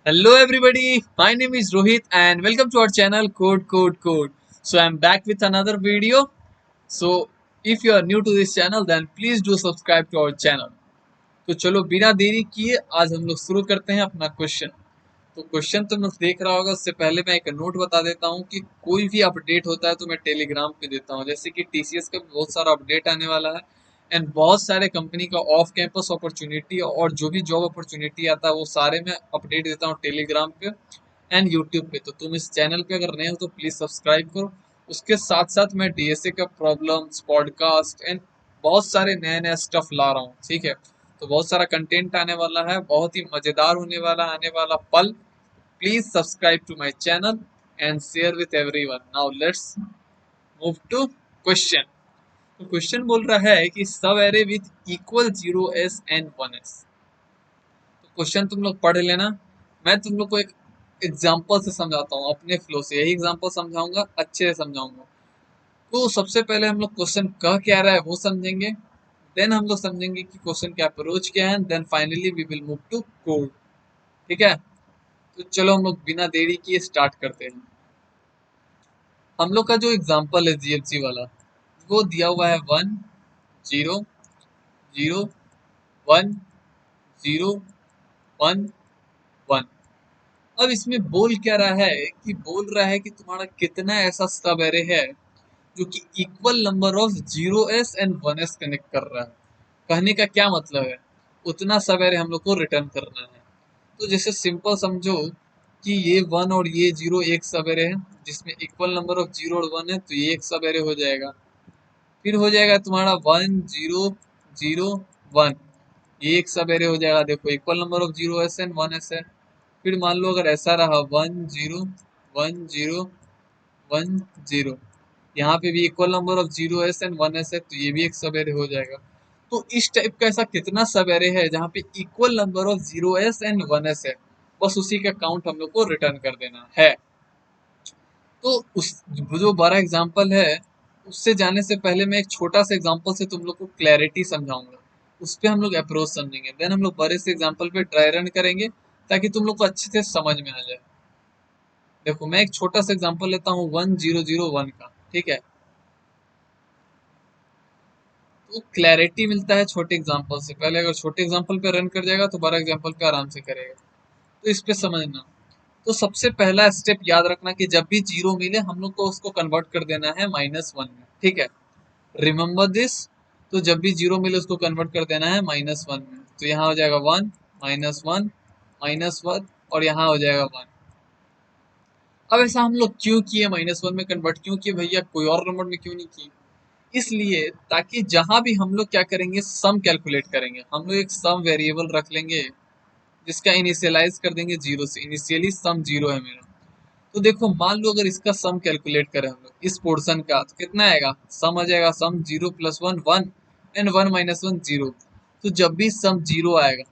Hello everybody, my name is Rohit and welcome to our channel Code. So I'm back with another video. So if you are new to this channel then please do subscribe to our channel. तो चलो बिना देरी किए आज हम लोग शुरू करते हैं अपना क्वेश्चन। तो क्वेश्चन तुम लोग देख रहा होगा, उससे पहले मैं एक नोट बता देता हूँ कि कोई भी अपडेट होता है तो मैं टेलीग्राम पे देता हूँ। जैसे कि टीसीएस का भी बहुत सारा अपडेट आने वाला है एंड बहुत सारे कंपनी का ऑफ कैंपस अपॉर्चुनिटी और जो भी जॉब अपॉर्चुनिटी आता है वो सारे मैं अपडेट देता हूँ टेलीग्राम पे एंड यूट्यूब पे। तो तुम इस चैनल पे अगर नए हो तो प्लीज सब्सक्राइब करो। उसके साथ साथ मैं डीएसए का प्रॉब्लम्स पॉडकास्ट एंड बहुत सारे नए नए स्टफ ला रहा हूँ, ठीक है। तो बहुत सारा कंटेंट आने वाला है, बहुत ही मजेदार होने वाला आने वाला पल। Please subscribe to my channel and share with everyone. Now let's move to question. तो क्वेश्चन बोल रहा है कि सब array with equal 0s and 1s। तो क्वेश्चन तुम लोग पढ़ लेना, मैं तुम लोग को एक एग्जांपल से समझाता हूँ, अपने फ्लो से यही एग्जांपल समझाऊंगा, अच्छे से समझाऊंगा। तो सबसे पहले हम लोग क्वेश्चन कह क्या रहा है वो समझेंगे, देन हम लोग समझेंगे कि क्वेश्चन का अप्रोच क्या है, then finally we will move to code. ठीक है, तो चलो हम लोग बिना देरी किए स्टार्ट करते हैं। हम लोग का जो एग्जाम्पल है जीएफसी वाला, वो दिया हुआ है 1 0 0 1 0 1 1। अब इसमें बोल क्या रहा है कि बोल रहा है कि तुम्हारा कितना ऐसा सब एरे है जो कि equal number of 0s and 1s connect कर रहा है। कहने का क्या मतलब है, उतना सब एरे हम लोग को रिटर्न करना है। तो जैसे सिंपल समझो कि ये 1 और ये 0 एक सब एरे है जिसमें इक्वल नंबर ऑफ 0 और 1 है, तो ये एक सब एरे हो जाएगा। फिर हो जाएगा तुम्हारा 1 0 0 1, ये एक सब एरे हो जाएगा। देखो equal number of 0s and 1s है। फिर मान लो अगर ऐसा रहा 1 0 1 0 1 0, यहाँ पे भी equal number of 0s and 1s है, तो ये भी एक सब एरे हो जाएगा। तो इस टाइप का ऐसा कितना सब एरे है जहाँ पे equal number of 0s and 1s है, बस उसी का काउंट हम लोग को रिटर्न कर देना है। तो उस जो बड़ा एग्जाम्पल है उससे जाने से पहले मैं एक छोटा सा एग्जाम्पल से तुम लोग को क्लैरिटी समझाऊंगा, उस पर हम लोग अप्रोच समझेंगे, देन हम लोग बड़े से एग्जाम्पल पे ड्राई रन करेंगे ताकि तुम लोग को अच्छे से समझ में आ जाए। देखो मैं एक छोटा सा एग्जाम्पल लेता हूँ 1001 का, ठीक है। तो क्लैरिटी मिलता है छोटे एग्जाम्पल से, पहले अगर छोटे एग्जाम्पल पे रन कर जाएगा तो बड़ा एग्जाम्पल पे आराम से करेगा। तो इस पे समझना, तो सबसे पहला स्टेप याद रखना कि जब भी जीरो मिले हम लोग को उसको कन्वर्ट कर देना है -1 में, ठीक है। Remember this. तो जब भी जीरो मिले उसको कन्वर्ट कर देना है -1 में। तो यहाँ हो जाएगा 1 -1 -1 और यहाँ हो जाएगा 1। अब ऐसा हम लोग क्यों किए, -1 में कन्वर्ट क्यों किए भैया, कोई और नंबर में क्यों नहीं किए? इसलिए ताकि जहां भी हम लोग क्या करेंगे, सम कैलकुलेट करेंगे, हम लोग एक सम वेरिएबल रख लेंगे जिसका इनिशियलाइज कर देंगे जीरो से। इनिशियली सम जीरो है मेरा। तो देखो मान लो अगर इसका सम कैलकुलेट करें हम लोग इस पोर्शन का, तो कितना आएगा, सम आ जाएगा सम 0 + 1 1 एंड 1 - 1 0। तो जब भी सम जीरो आएगा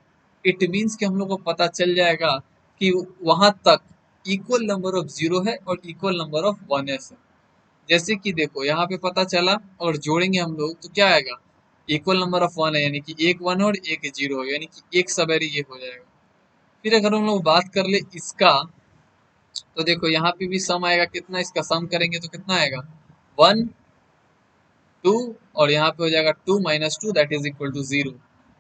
इट मीन्स कि हम लोग को पता चल जाएगा कि वहां तक इक्वल नंबर ऑफ जीरो है और इक्वल नंबर ऑफ 1s है। जैसे कि देखो यहाँ पे पता चला और जोड़ेंगे हम लोग तो क्या आएगा, इक्वल नंबर ऑफ 1 है यानी कि एक 1 और एक जीरो है, यानी कि एक सब एरे ये हो जाएगा। फिर अगर हम लोग बात कर ले इसका, तो देखो यहाँ पे भी सम आएगा, कितना इसका सम करेंगे तो कितना आएगा 1 2, और यहाँ पे हो जाएगा 2 - 2 दैट इज इक्वल टू 0।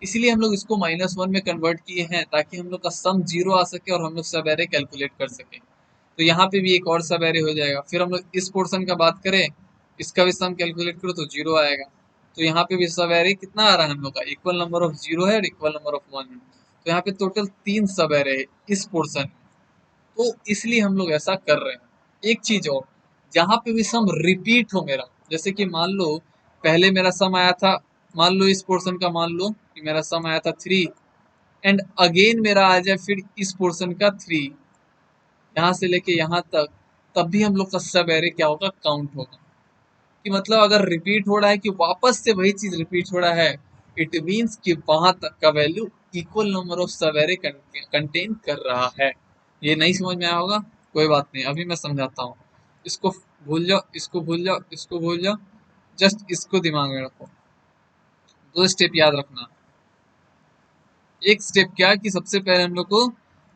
इसीलिए हम लोग इसको -1 में कन्वर्ट किए हैं ताकि हम लोग का सम जीरो आ सके और हम लोग सब एरे कैलकुलेट कर सके। तो यहाँ पे भी एक और सब एरे हो जाएगा। फिर हम लोग इस पोर्शन का बात करें, इसका भी सम कैलकुलेट करो तो जीरो आएगा। तो यहाँ पे भी सब एरे कितना आ रहा है हम लोग का, इक्वल नंबर ऑफ जीरो है और इक्वल नंबर ऑफ 1 है। तो यहाँ पे टोटल 3 सब एरे है इस पोर्शन में। तो इसलिए हम लोग ऐसा कर रहे हैं। एक चीज और, जहां पे भी सम रिपीट हो मेरा, जैसे कि मान लो पहले मेरा सम आया था, मान लो इस पोर्शन का मान लो कि मेरा सम आया था 3 एंड अगेन मेरा आ जाए फिर इस पोर्शन का 3, यहाँ से लेके यहाँ तक, तब भी हम लोग का सब एरे क्या होगा, काउंट होगा। कि मतलब अगर रिपीट हो रहा है कि वापस से वही चीज रिपीट हो रहा है, इट मीन्स कि वहां तक का वैल्यू इक्वल नंबर ऑफ सब एरे कंटेन कर रहा है। ये नहीं समझ में आया होगा, कोई बात नहीं, अभी मैं समझाता हूँ। इसको भूल जाओ, इसको भूल जाओ, इसको भूल जाओ, जस्ट इसको दिमाग में रखो। दो स्टेप याद रखना। एक स्टेप क्या कि सबसे पहले हम लोग को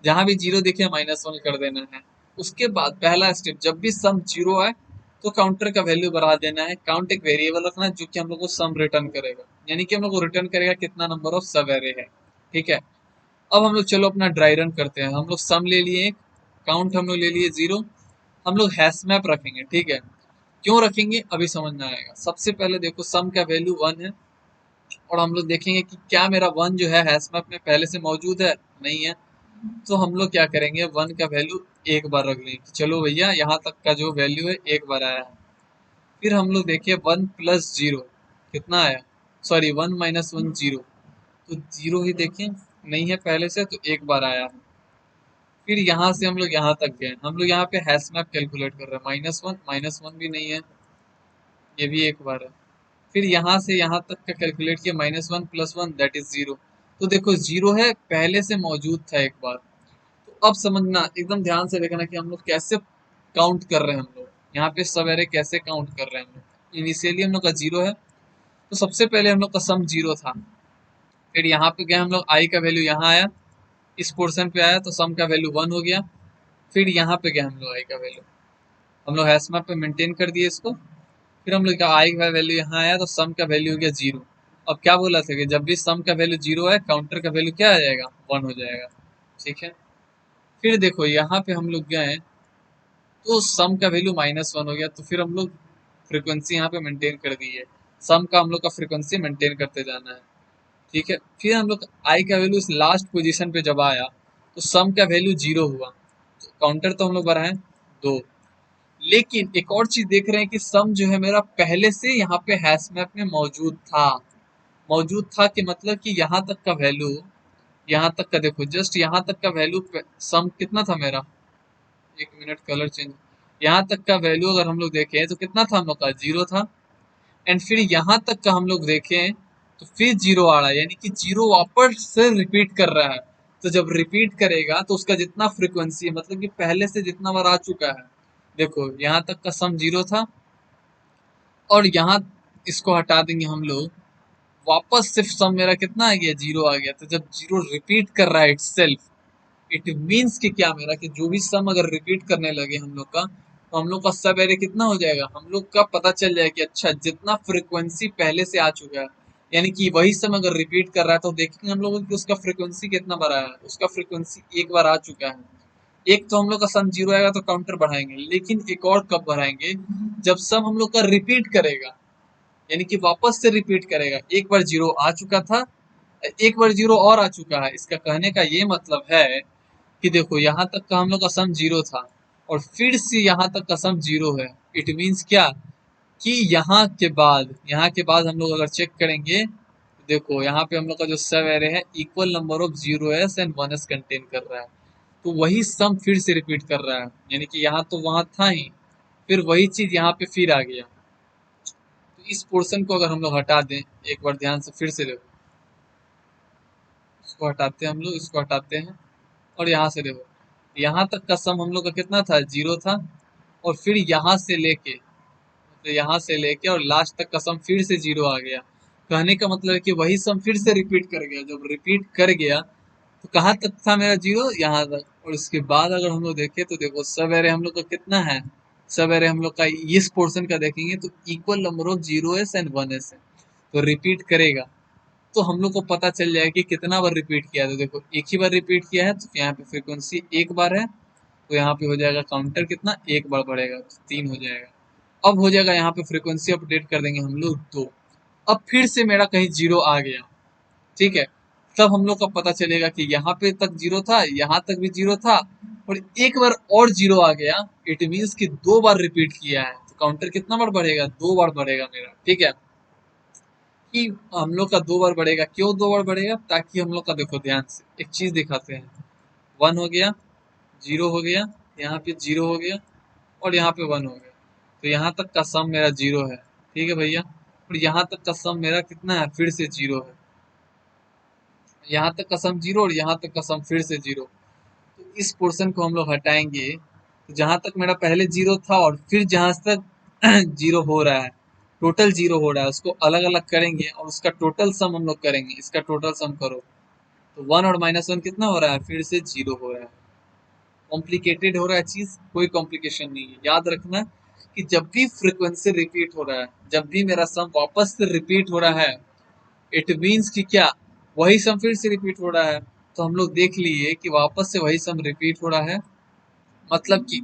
जहां भी जीरो दिखे -1 कर देना है। उसके बाद पहला स्टेप, जब भी सम जीरो आए तो काउंटर का वैल्यू बढ़ा देना है। काउंट एक वेरिएबल रखना है जो कि हम लोग को सम रिटर्न करेगा, यानी कि हम लोग को रिटर्न करेगा कितना नंबर ऑफ सब एरे है। ठीक है, अब हम लोग चलो अपना ड्राई रन करते हैं। हम लोग सम ले लिए एक, काउंट हम लोग ले लिए 0। हम लोग हैश मैप रखेंगे। ठीक है, क्यों रखेंगे अभी समझ में आएगा। सबसे पहले देखो सम का वैल्यू 1 है और हम लोग देखेंगे कि क्या मेरा 1 जो है हैश मैप में पहले से मौजूद है, नहीं है। तो हम लोग क्या करेंगे, 1 का वैल्यू एक बार रख लेंगे। चलो भैया यहाँ तक का जो वैल्यू है एक बार आया है। फिर हम लोग देखिए 1 प्लस 0 कितना आया, सॉरी 1 माइनस 1 0, तो 0 ही देखिए नहीं है पहले से, तो एक बार आया है। फिर यहाँ से हम लोग यहाँ तक गए, हम लोग यहाँ पे हैश मैप कैलकुलेट कर रहे हैं। -1 भी नहीं है, ये भी एक बार है। फिर यहाँ से यहाँ तक का कैलकुलेट किया, -1 + 1 दैट इज 0। तो देखो 0 है, पहले से मौजूद था एक बार। तो अब समझना, एकदम ध्यान से देखना कि हम लोग कैसे काउंट कर रहे हैं। हम लोग यहाँ पे सवेरे कैसे काउंट कर रहे हैं। हम लोग इनिशियली हम लोग का 0 है, तो सबसे पहले हम लोग का सम 0 था। फिर यहाँ पे गए हम लोग, आई का वैल्यू यहाँ आया, इस पोर्शन पे आया तो सम का वैल्यू 1 हो गया। फिर यहाँ पे गए हम लोग, आई का वैल्यू हम लोग हैश मैप पे मेंटेन कर दिए इसको। फिर हम लोग का आई का वैल्यू यहाँ आया तो सम का वैल्यू हो गया 0। अब क्या बोला था कि जब भी सम का वैल्यू 0 है काउंटर का वैल्यू क्या आ जाएगा, 1 हो जाएगा। ठीक है, फिर देखो यहाँ पे हम लोग गए तो सम का वैल्यू -1 हो गया, तो फिर हम लोग फ्रीक्वेंसी यहाँ पे मेंटेन कर दी है। सम का हम लोग का फ्रीक्वेंसी मेंटेन करते जाना है। ठीक है, फिर हम लोग आई का वैल्यू इस लास्ट पोजीशन पे जब आया तो सम का वैल्यू 0 हुआ, तो काउंटर तो हम लोग बढ़ाएं 2। लेकिन एक और चीज देख रहे हैं कि सम जो है मेरा पहले से यहाँ पे हैश मैप में मौजूद था कि मतलब कि यहाँ तक का वैल्यू, यहाँ तक का देखो जस्ट यहाँ तक का वैल्यू सम कितना था मेरा, एक मिनट कलर चेंज, यहाँ तक का वैल्यू अगर हम लोग देखें तो कितना था हम लोग का, 0 था। एंड फिर यहाँ तक का हम लोग देखें तो फिर 0 आ रहा है, यानी कि 0 वापस से रिपीट कर रहा है। तो जब रिपीट करेगा तो उसका जितना फ्रीक्वेंसी है, मतलब कि पहले से जितना बार आ चुका है, देखो यहाँ तक का सम 0 था और यहाँ इसको हटा देंगे हम लोग, वापस सिर्फ सम मेरा कितना आ गया, 0 आ गया। तो जब 0 रिपीट कर रहा है इटसेल्फ, इट मीन्स कि क्या मेरा, कि जो भी सम अगर रिपीट करने लगे हम लोग का, तो हम लोग का सब एरे कितना हो जाएगा, हम लोग का पता चल जाएगा कि अच्छा जितना फ्रीक्वेंसी पहले से आ चुका है, यानी कि वही सम अगर रिपीट कर रहा है तो देखेंगे हम लोग कि उसका फ्रीक्वेंसी कितना बार आया है। उसका फ्रीक्वेंसी एक बार आ चुका है। एक तो हम लोग का सम 0 आएगा तो काउंटर बढ़ाएंगे, लेकिन एक और कब बढ़ाएंगे, जब सम हम लोग का रिपीट करेगा, यानी कि वापस से रिपीट करेगा। एक बार 0 आ चुका था, एक बार 0 और आ चुका है। इसका कहने का ये मतलब है कि देखो यहाँ तक का हम लोग का सम 0 था और फिर से यहाँ तक का सम 0 है। इट मीन्स क्या, कि यहाँ के बाद हम लोग अगर चेक करेंगे तो देखो यहाँ पे हम लोग का जो सब एरे है equal number of 0s and 1s contain कर रहा है। तो वही सम फिर से रिपीट कर रहा है, यानी कि यहाँ तो वहां था ही, फिर वही चीज यहाँ पे फिर आ गया। तो इस पोर्शन को अगर हम लोग हटा दें, एक बार ध्यान से फिर से देखो, इसको हटाते हैं हम लोग, इसको हटाते हैं और यहाँ से देखो, यहाँ तक का सम हम लोग का कितना था, 0 था। और फिर यहाँ से लेके, तो यहाँ से लेके और लास्ट तक का सम फिर से 0 आ गया। कहने का मतलब है कि वही सम फिर से रिपीट कर गया। जब रिपीट कर गया तो कहाँ तक था मेरा 0, यहाँ तक। और उसके बाद अगर हम लोग देखें तो देखो सब एरे हम लोग का कितना है, सब एरे हम लोग का इस पोर्शन का देखेंगे तो equal number of 0s and 1s है। तो रिपीट करेगा तो हम लोग को पता चल जाएगा कि कितना बार रिपीट किया है। तो देखो एक ही बार रिपीट किया है तो यहाँ पे फ्रीक्वेंसी एक बार है, तो यहाँ पे हो जाएगा काउंटर कितना, एक बार बढ़ेगा तो 3 हो जाएगा। अब हो जाएगा यहाँ पे फ्रीक्वेंसी अपडेट कर देंगे हम लोग 2। अब फिर से मेरा कहीं 0 आ गया, ठीक है, तब हम लोग का पता चलेगा कि यहाँ पे तक 0 था, यहाँ तक भी 0 था और एक बार और 0 आ गया। इट मीन्स कि 2 बार रिपीट किया है, तो काउंटर कितना बार बढ़ेगा, 2 बार बढ़ेगा मेरा। ठीक है, कि हम लोग का 2 बार बढ़ेगा। क्यों 2 बार बढ़ेगा, ताकि हम लोग का देखो ध्यान से एक चीज दिखाते हैं, 1 हो गया, 0 हो गया, यहाँ पे 0 हो गया और यहाँ पे 1 हो गया। तो यहाँ तक का सम मेरा 0 है, ठीक है भैया। और यहाँ तक का सम मेरा कितना है, फिर से 0 है। यहाँ तक का सम 0 और यहाँ तक का सम फिर से 0। तो इस पोर्शन को हम लोग हटाएंगे, तो जहां तक मेरा पहले 0 था और फिर जहां तक 0 हो रहा है, टोटल 0 हो रहा है, उसको अलग अलग करेंगे और उसका टोटल सम हम लोग करेंगे। इसका टोटल सम करो, तो 1 और -1 कितना हो रहा है, फिर से 0 हो रहा है। कॉम्प्लिकेटेड हो रहा है चीज, कोई कॉम्प्लिकेशन नहीं है। याद रखना कि जब भी फ्रीक्वेंसी रिपीट हो रहा है, जब भी मेरा सम वापस से रिपीट हो रहा है, इट मीन्स कि क्या, वही सम फिर से रिपीट हो रहा है। तो हम लोग देख लिए कि वापस से वही सम रिपीट हो रहा है, मतलब कि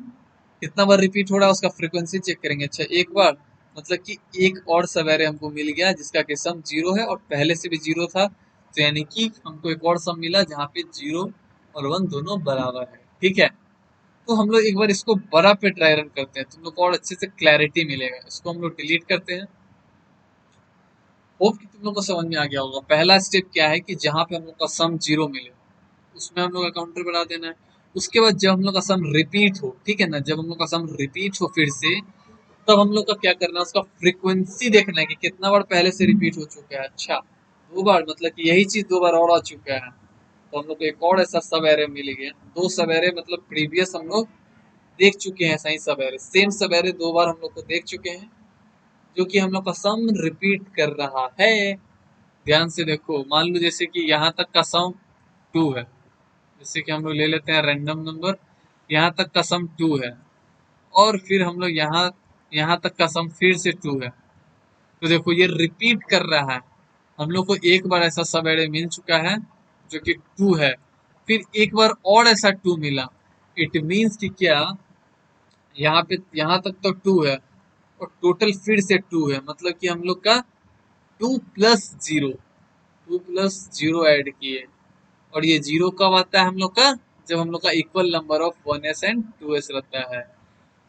कितना बार रिपीट हो रहा है उसका फ्रीक्वेंसी चेक करेंगे। अच्छा, एक बार, मतलब कि एक और सवेरे हमको मिल गया जिसका कि सम 0 है और पहले से भी 0 था, तो यानी कि हमको एक और सम मिला जहाँ पे 0 और 1 दोनों बराबर है। ठीक है, तो हम लोग एक बार इसको बड़ा पे ट्राई रन करते हैं, तुम लोग को और अच्छे से क्लैरिटी मिलेगा। इसको हम लोग डिलीट करते हैं। होप कि तुम लोग को समझ में आ गया होगा। पहला स्टेप क्या है कि जहाँ पे हम लोग का सम 0 मिले उसमें हम लोग का काउंटर बढ़ा देना है। उसके बाद जब हम लोग का सम रिपीट हो, ठीक है ना, जब हम लोग का सम रिपीट हो फिर से, तब हम लोग का क्या करना है, उसका फ्रीक्वेंसी देखना है कि कितना बार पहले से रिपीट हो चुका है। अच्छा, 2 बार, मतलब कि यही चीज 2 बार और आ चुका है। तो हम लोग को एक और ऐसा सब एरे मिल गया। 2 सब एरे मतलब प्रीवियस हम लोग देख चुके हैं, सही सब एरे, सेम सब एरे 2 बार हम लोग को देख चुके हैं, जो कि हम लोग का सम रिपीट कर रहा है। ध्यान से देखो, मान लो जैसे कि यहाँ तक का सम 2 है, जैसे कि हम लोग ले लेते हैं रैंडम नंबर, यहाँ तक का सम 2 है, और फिर हम लोग यहाँ यहाँ तक का सम फिर से 2 है। तो देखो ये रिपीट कर रहा है। हम लोग को एक बार ऐसा सब एरे मिल चुका है जो कि 2 है, फिर एक बार और ऐसा 2 मिला। इट मीन्स कि क्या, यहाँ पे यहाँ तक तो 2 है और टोटल फिर से 2 है, मतलब कि हम लोग का 2 + 0, 2 + 0 ऐड किए। और ये 0 कब आता है हम लोग का, जब हम लोग का equal number of 1s and 2s रहता है।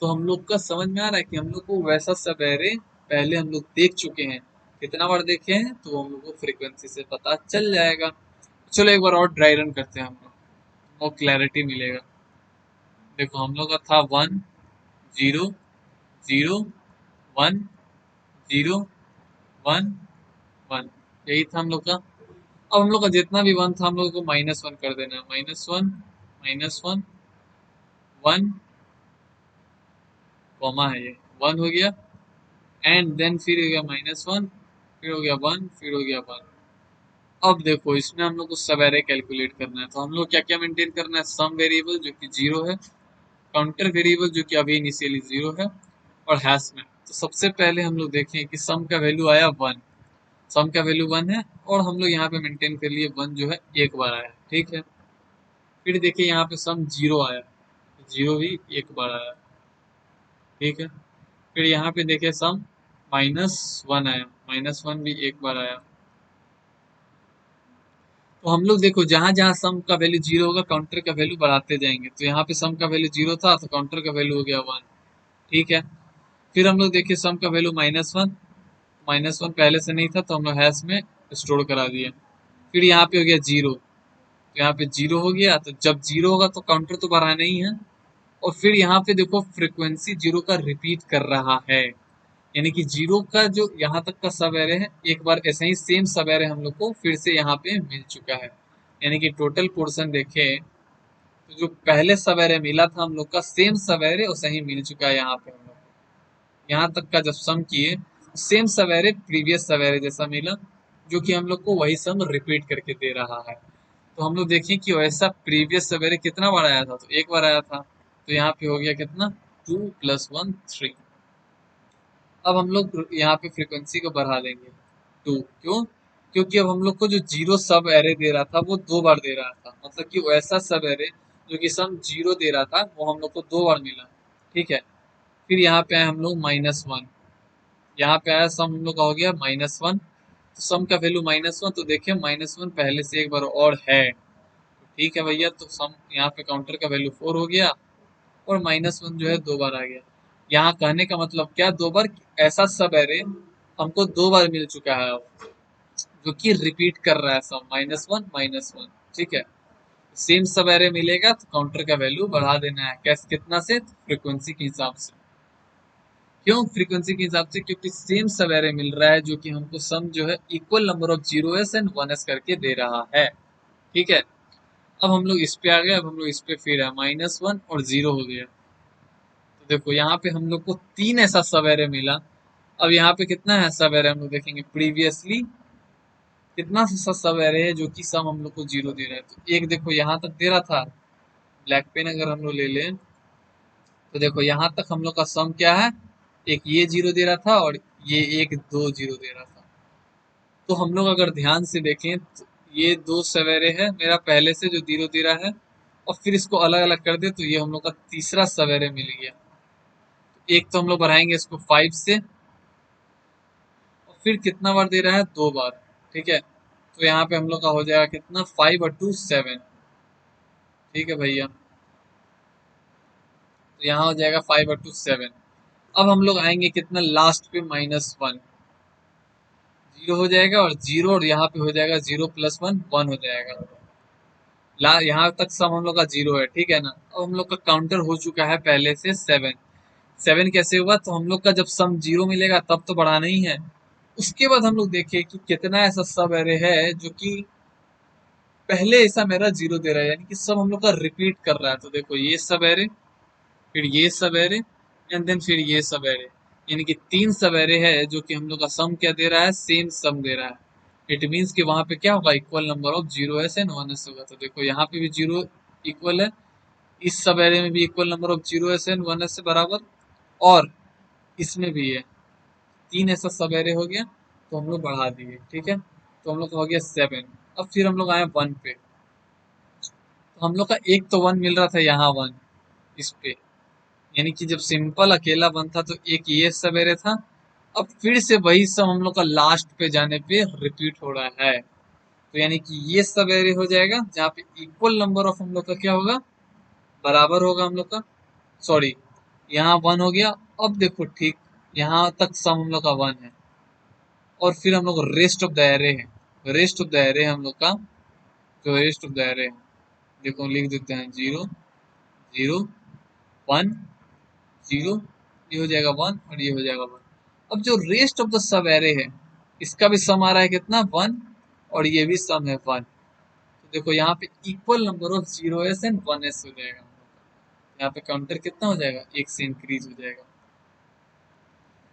तो हम लोग का समझ में आ रहा है कि हम लोग को वैसा सब एरे पहले हम लोग देख चुके हैं। कितना बार देखे हैं तो हम लोग को फ्रीक्वेंसी से पता चल जाएगा। चलो एक बार और ड्राई रन करते हैं हम लोग, और क्लैरिटी मिलेगा। देखो हम लोग का था 1 0 0 1 0 1 1, यही था हम लोग का। अब हम लोग का जितना भी 1 था हम लोग को -1 कर देना है। -1 -1 1 कॉमा है, ये 1 हो गया, एंड देन फिर हो गया -1, फिर हो गया 1, फिर हो गया 1। अब देखो इसमें हम लोग को सब एरे कैलकुलेट करना है, तो हम लोग क्या क्या मेंटेन करना है, सम वेरिएबल जो कि 0 है, काउंटर वेरिएबल जो कि अभी इनिशियली 0 है, और हैश में। तो सबसे पहले हम लोग देखें कि सम का वैल्यू आया 1, सम का वैल्यू 1 है, और हम लोग यहाँ पे मेंटेन कर लिए 1 जो है एक बार आया। ठीक है, फिर देखिए यहाँ पे सम 0 आया, 0 भी एक बार आया। ठीक है, फिर यहाँ पे देखिए सम -1 आया, -1 भी एक बार आया। तो हम लोग देखो जहां जहां सम का वैल्यू 0 होगा काउंटर का वैल्यू बढ़ाते जाएंगे। तो यहाँ पे सम का वैल्यू 0 था तो काउंटर का वैल्यू हो गया 1। ठीक है, फिर हम लोग देखिए सम का वैल्यू -1, -1 पहले से नहीं था तो हम लोग हैश में स्टोर करा दिए। फिर यहाँ पे हो गया 0, तो यहाँ पे 0 हो गया, तो जब 0 होगा तो काउंटर तो बढ़ाना ही है। और फिर यहाँ पे देखो फ्रिक्वेंसी 0 का रिपीट कर रहा है, यानी कि 0 का जो यहाँ तक का सब एरे है, एक बार ऐसे ही सेम सब एरे हम लोग को फिर से यहाँ पे मिल चुका है। यानी कि टोटल पोर्शन देखें तो जो पहले सब एरे मिला था हम लोग का, सेम सब एरे और सही मिल चुका है यहाँ पे हम लोग को। यहाँ तक का जब सम किए सेम सब एरे प्रीवियस सब एरे जैसा मिला, जो कि हम लोग को वही सम रिपीट करके दे रहा है। तो हम लोग देखिए कि वैसा प्रीवियस सब एरे कितना बार आया था, तो एक बार आया था, तो यहाँ पे हो गया कितना, 2 + 1 3। अब हम लोग यहाँ पे फ्रीक्वेंसी को बढ़ा देंगे 2, क्यों, क्योंकि अब हम लोग को जो 0 सब एरे दे रहा था वो 2 बार दे रहा था, मतलब कि वैसा सब एरे जो कि सम 0 दे रहा था वो हम लोग को 2 बार मिला। ठीक है, फिर यहाँ पे आए हम लोग -1, यहाँ पे आया सम हम लोग का हो गया -1, तो सम का वैल्यू -1, तो देखिए -1 पहले से एक बार और है। ठीक है भैया, तो सम यहाँ पे काउंटर का वैल्यू 4 हो गया, और -1 जो है 2 बार आ गया। यहाँ कहने का मतलब क्या, 2 बार ऐसा सब एरे हमको 2 बार मिल चुका है अब, जो कि रिपीट कर रहा है सब -1 -1। ठीक है, सेम सब एरे मिलेगा तो काउंटर का वैल्यू बढ़ा देना है, कैसे, कितना से, फ्रीक्वेंसी के हिसाब से। क्यों फ्रीक्वेंसी के हिसाब से, क्योंकि सेम सब एरे मिल रहा है जो कि हमको सम जो है equal number of 0s and 1s करके दे रहा है। ठीक है, अब हम लोग इस पे आ गए, अब हम लोग इस पे फिर है -1 और 0 हो गया। तो देखो यहाँ पे हम लोग को 3 ऐसा सब एरे मिला। अब यहाँ पे कितना है सब एरे हम लोग देखेंगे, प्रीवियसली कितना सा सब एरे है जो कि सम हम लोग को जीरो दे रहा है। तो एक देखो यहाँ तक दे रहा था, ब्लैक पेन अगर हम लोग ले लें तो देखो यहाँ तक हम लोग का सम क्या है, एक ये जीरो दे रहा था और ये एक दो जीरो दे रहा था। तो हम लोग अगर ध्यान से देखें तो ये दो सवेरे है मेरा पहले से जो जीरो दे रहा है, और फिर इसको अलग अलग कर दे तो ये हम लोग का तीसरा सवेरे मिल गया। एक तो हम लोग बढ़ाएंगे इसको 5 से, और फिर कितना बार दे रहा है, 2 बार। ठीक है, तो यहाँ पे हम लोग का हो जाएगा कितना, 5 और 2 7। ठीक है भैया, तो यहाँ हो जाएगा 5 और 2 7। अब हम लोग आएंगे कितना लास्ट पे, -1 जीरो हो जाएगा, और जीरो और यहाँ पे हो जाएगा 0 + 1 1 हो जाएगा। यहाँ तक सब हम लोग का जीरो है। ठीक है ना, अब हम लोग का काउंटर हो चुका है पहले से 7। 7 कैसे हुआ, तो हम लोग का जब सम जीरो मिलेगा तब तो बढ़ाना ही है। उसके बाद हम लोग देखें कि कितना ऐसा सब एरे है जो कि पहले ऐसा मेरा जीरो दे रहा है, यानी कि सब हम लोग का रिपीट कर रहा है। तो देखो ये सब एरे, फिर ये सब एरे, एंड देन फिर ये सब एरे, यानी कि 3 सब एरे है जो कि हम लोग का सम क्या दे रहा है, सेम सम दे रहा है। इट मीन्स कि वहां पे क्या होगा, equal number of zero S and one S होगा। तो देखो यहाँ पे भी जीरो इक्वल है, इस सब एरे में भी equal number of zero S and one S से बराबर, और इसमें भी है। 3 ऐसा सब एरे हो गया, तो हम लोग बढ़ा दिए। ठीक है, तो हम लोग का हो गया 7। अब फिर हम लोग आए 1 पे, तो हम लोग का एक तो 1 मिल रहा था यहाँ 1 इस पे, यानी कि जब सिंपल अकेला 1 था तो एक ये सवेरे था। अब फिर से वही सब हम लोग का लास्ट पे जाने पे रिपीट हो रहा है। तो यानी कि ये सवेरे हो जाएगा जहाँ पे इक्वल नंबर ऑफ हम लोग का क्या होगा, बराबर होगा हम लोग का, सॉरी यहाँ 1 हो गया। अब देखो ठीक, यहाँ तक सम हम लोग का 1 है, और फिर हम लोग रेस्ट ऑफ द एरे है। रेस्ट ऑफ द एरे हम लोग का, जो रेस्ट ऑफ द एरे है, देखो लिख देते हैं 0 0 1 0, ये हो जाएगा 1 और ये हो जाएगा 1। अब जो rest of the sub array है, इसका भी सम आ रहा है कितना, 1, और ये भी सम है 1। तो देखो यहाँ पे equal number of zero S and one S हो जाएगा। यहाँ पे काउंटर कितना हो जाएगा, एक से इंक्रीज हो जाएगा।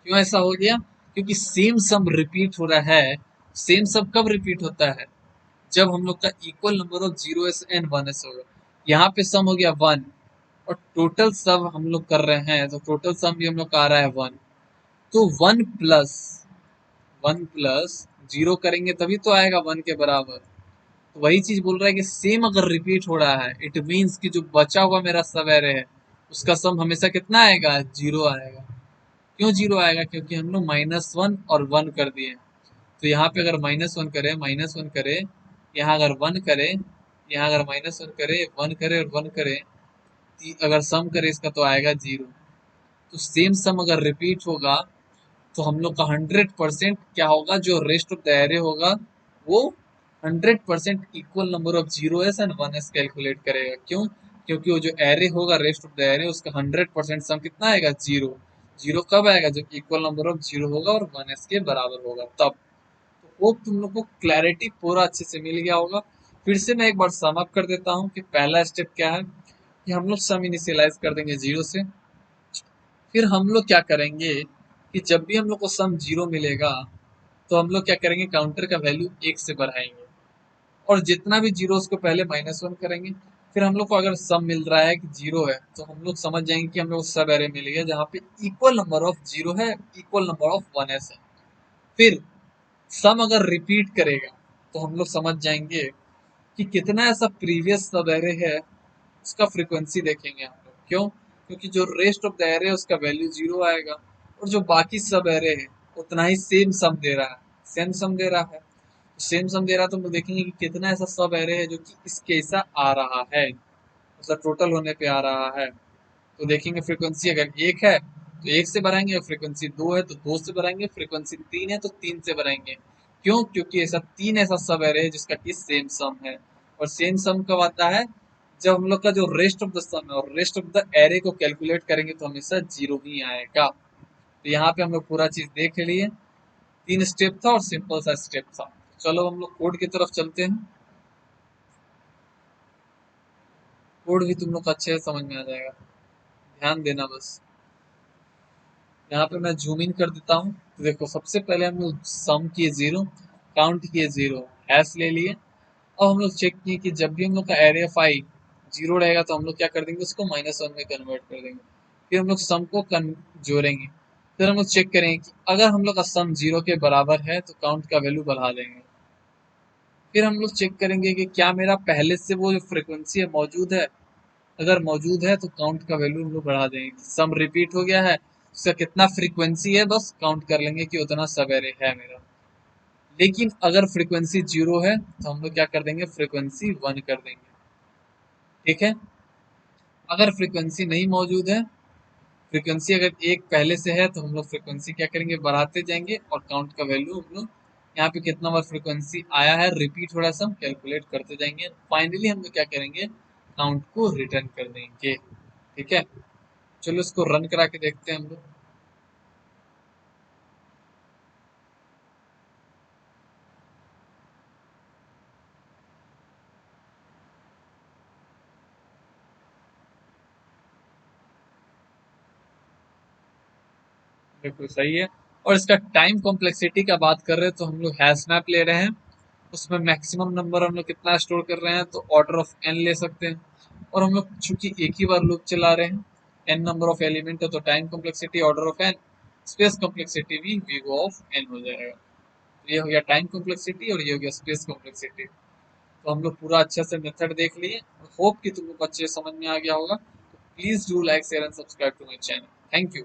क्यों ऐसा हो गया, क्योंकि सेम सम रिपीट हो रहा है। सेम सम कब रिपीट होता है, जब हम लोग का equal number of zero S and one S होगा। यहाँ पे सम हो गया 1, और टोटल सम हम लोग कर रहे हैं, तो टोटल सम भी हम लोग का आ रहा है 1। तो 1 प्लस जीरो करेंगे तभी तो आएगा 1 के बराबर। तो वही चीज बोल रहा है कि सेम अगर रिपीट हो रहा है, इट मीन्स कि जो बचा हुआ मेरा सब एरे है उसका सम हमेशा कितना आएगा, जीरो आएगा। क्यों जीरो आएगा, क्योंकि हम लोग -1 और 1 कर दिए। तो यहाँ पे अगर -1 करें, -1 करें, यहाँ अगर 1 करें, यहाँ अगर -1 करें, 1 करें और 1 करें, अगर सम करें इसका तो आएगा जीरो। तो सेम सम अगर रिपीट होगा तो हम लोग का 100% क्या होगा, जो रेस्ट ऑफ द एरे होगा वो 100% equal number of zero S and one S calculate करेगा। क्यों, क्योंकि वो जो एरे होगा रेस्ट ऑफ द एरे, उसका 100% सम कितना आएगा, जीरो। जीरो कब आएगा, जब इक्वल नंबर ऑफ जीरो होगा और वन एस के बराबर होगा तब। तो होप तुम लोग को क्लैरिटी पूरा अच्छे से मिल गया होगा। फिर से मैं एक बार सम अप कर देता हूँ कि पहला स्टेप क्या है, कि हम लोग सम इनिशियलाइज कर देंगे जीरो से। फिर हम लोग क्या करेंगे कि जब भी हम लोग को सम जीरो मिलेगा तो हम लोग क्या करेंगे, काउंटर का वैल्यू एक से बढ़ाएंगे, और जितना भी जीरो उसको पहले -1 करेंगे। फिर हम लोग को अगर सम मिल रहा है कि जीरो है, तो हम लोग समझ जाएंगे कि हम लोग सब एरे मिल गया जहाँ पे इक्वल नंबर ऑफ जीरो है, equal number of one S है। फिर सम अगर रिपीट करेगा तो हम लोग समझ जाएंगे कि कितना ऐसा प्रीवियस सब एरे है, उसका फ्रीक्वेंसी देखेंगे हम लोग। क्यों, क्योंकि जो रेस्ट ऑफ द एरे है उसका वैल्यू जीरो आएगा, और जो बाकी सब एरे है उतना ही सेम सम दे रहा है, सेम सम दे रहा है। सेम सम दे रहा है तो हम लोग देखेंगे कि कितना ऐसा सब एरे है जो कि इसके ऐसा आ रहा है, मतलब टोटल होने पे आ रहा है। तो देखेंगे फ्रीक्वेंसी अगर एक है तो एक से बढ़ाएंगे, फ्रीक्वेंसी दो है तो दो से बढ़ाएंगे, फ्रीक्वेंसी तीन है तो तीन से बढ़ाएंगे। क्यों, क्योंकि ऐसा तीन ऐसा सब एरे है जिसका कि सेम सम है। और सेम सम कब आता है, जब हम लोग का जो रेस्ट ऑफ द सम है और रेस्ट ऑफ द एरे को कैलकुलेट करेंगे तो हमेशा जीरो ही आएगा। तो यहाँ पे हम लोग पूरा चीज देख लिए, 3 स्टेप था और सिंपल सा स्टेप था। चलो हम लोग कोड की तरफ चलते हैं। कोड भी तुम लोग को अच्छे से समझ में आ जाएगा, ध्यान देना बस। यहाँ पे मैं जूम इन कर देता हूँ। तो देखो सबसे पहले हम लोग सम किए जीरो, काउंट किए जीरो, हैश ले लिए। अब हम लोग चेक किए कि जब भी हम लोग का एरे ऑफ आई जीरो रहेगा तो हम लोग क्या कर देंगे, उसको -1 में कन्वर्ट कर देंगे। फिर हम लोग सम को जोड़ेंगे। फिर हम लोग चेक करेंगे कि अगर हम लोग का सम जीरो के बराबर है तो काउंट का वैल्यू बढ़ा देंगे। फिर हम लोग चेक करेंगे कि क्या मेरा पहले से वो जो फ्रिक्वेंसी है मौजूद है। अगर मौजूद है तो काउंट का वैल्यू हम लोग बढ़ा देंगे। सम रिपीट हो गया है, उसका कितना फ्रीक्वेंसी है बस काउंट कर लेंगे कि उतना सब एरे है मेरा। लेकिन अगर फ्रीक्वेंसी जीरो है तो हम लोग क्या कर देंगे, फ्रीक्वेंसी 1 कर देंगे। ठीक है। अगर फ्रीक्वेंसी नहीं मौजूद है, फ्रीक्वेंसी अगर एक पहले से है तो हम लोग फ्रीक्वेंसी क्या करेंगे, बढ़ाते जाएंगे और काउंट का वैल्यू हम लोग यहाँ पे कितना बार फ्रीक्वेंसी आया है रिपीट हो रहा है सब कैलकुलेट करते जाएंगे। फाइनली हम लोग क्या करेंगे, काउंट को रिटर्न कर देंगे। ठीक है। चलो इसको रन करा के देखते हैं हम लोग। बिल्कुल सही है। और इसका टाइम कॉम्प्लेक्सिटी का बात कर रहे हैं तो हम लोग हैश मैप ले रहे हैं। उसमें मैक्सिमम नंबर हम लोग कितना स्टोर कर रहे हैं, तो ऑर्डर ऑफ एन ले सकते हैं। और हम लोग चूंकि एक ही बार लूप चला रहे हैं, एन नंबर ऑफ एलिमेंट है, तो time complexity order of N, space complexity भी वी ऑफ एन हो जाएगा। तो ये हो गया टाइम कॉम्प्लेक्सिटी और ये हो गया स्पेस कॉम्प्लेक्सिटी। तो हम लोग पूरा अच्छे से मेथड देख लिए। होप कि तुमको अच्छे समझ में आ गया होगा। Please do like share and subscribe to my channel. Thank you.